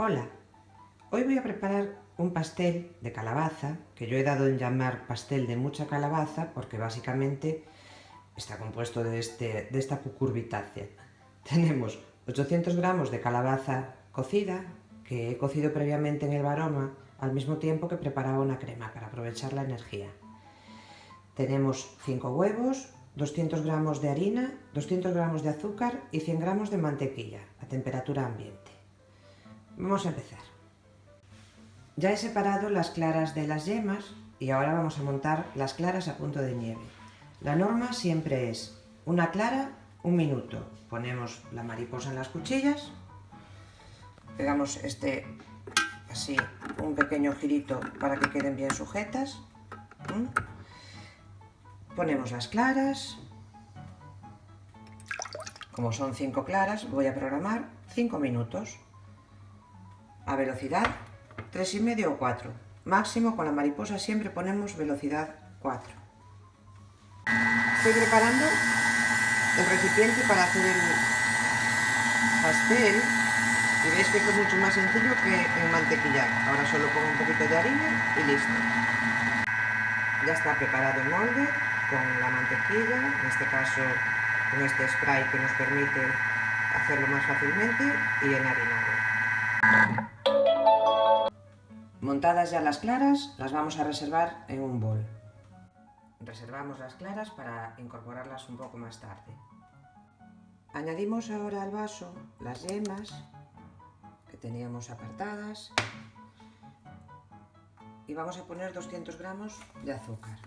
Hola, hoy voy a preparar un pastel de calabaza, que yo he dado en llamar pastel de mucha calabaza porque básicamente está compuesto de esta cucurbitácea. Tenemos 800 gramos de calabaza cocida, que he cocido previamente en el Baroma al mismo tiempo que preparaba una crema para aprovechar la energía. Tenemos 5 huevos, 200 gramos de harina, 200 gramos de azúcar y 100 gramos de mantequilla a temperatura ambiente. Vamos a empezar. Ya he separado las claras de las yemas y ahora vamos a montar las claras a punto de nieve. La norma siempre es una clara, 1 minuto. Ponemos la mariposa en las cuchillas, pegamos así un pequeño girito para que queden bien sujetas. Ponemos las claras. Como son 5 claras, voy a programar 5 minutos. A velocidad 3,5 o 4. Máximo con la mariposa siempre ponemos velocidad 4. Estoy preparando el recipiente para hacer el pastel y veis que esto es mucho más sencillo que en mantequillar. Ahora solo pongo un poquito de harina y listo. Ya está preparado el molde con la mantequilla, en este caso con este spray que nos permite hacerlo más fácilmente y enharinado. Montadas ya las claras, las vamos a reservar en un bol. Reservamos las claras para incorporarlas un poco más tarde. Añadimos ahora al vaso las yemas que teníamos apartadas y vamos a poner 200 gramos de azúcar.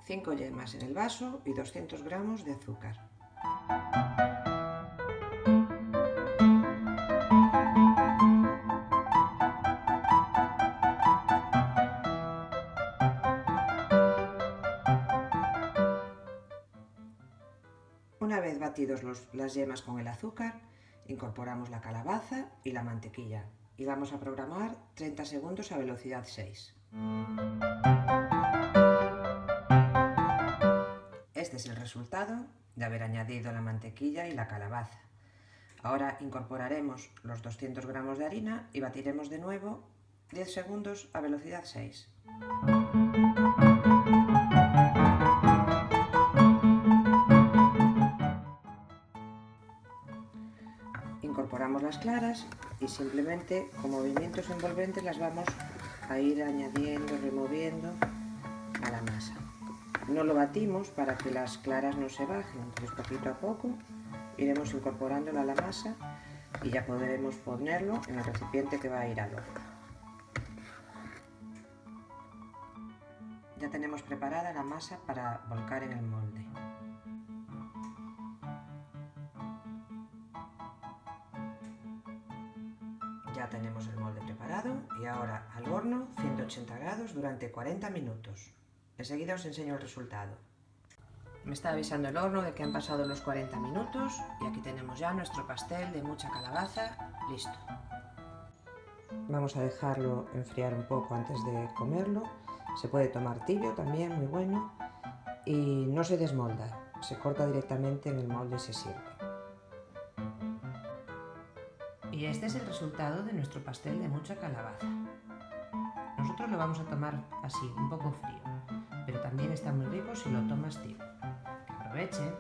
Cinco yemas en el vaso y 200 gramos de azúcar. Una vez batidos las yemas con el azúcar, incorporamos la calabaza y la mantequilla y vamos a programar 30 segundos a velocidad 6. Este es el resultado de haber añadido la mantequilla y la calabaza. Ahora incorporaremos los 200 gramos de harina y batiremos de nuevo 10 segundos a velocidad 6. Incorporamos las claras y simplemente con movimientos envolventes las vamos a ir añadiendo, removiendo a la masa. No lo batimos para que las claras no se bajen, entonces poquito a poco iremos incorporándolo a la masa y ya podremos ponerlo en el recipiente que va a ir al horno. Ya tenemos preparada la masa para volcar en el molde. Ya tenemos el molde preparado y ahora al horno 180 grados durante 40 minutos. Enseguida os enseño el resultado. Me está avisando el horno de que han pasado los 40 minutos y aquí tenemos ya nuestro pastel de mucha calabaza listo. Vamos a dejarlo enfriar un poco antes de comerlo. Se puede tomar tibio también, muy bueno, y no se desmolda, se corta directamente en el molde y se sirve. Y este es el resultado de nuestro pastel de mucha calabaza. Nosotros lo vamos a tomar así, un poco frío, pero también está muy rico si lo tomas tibio. Que aprovechen.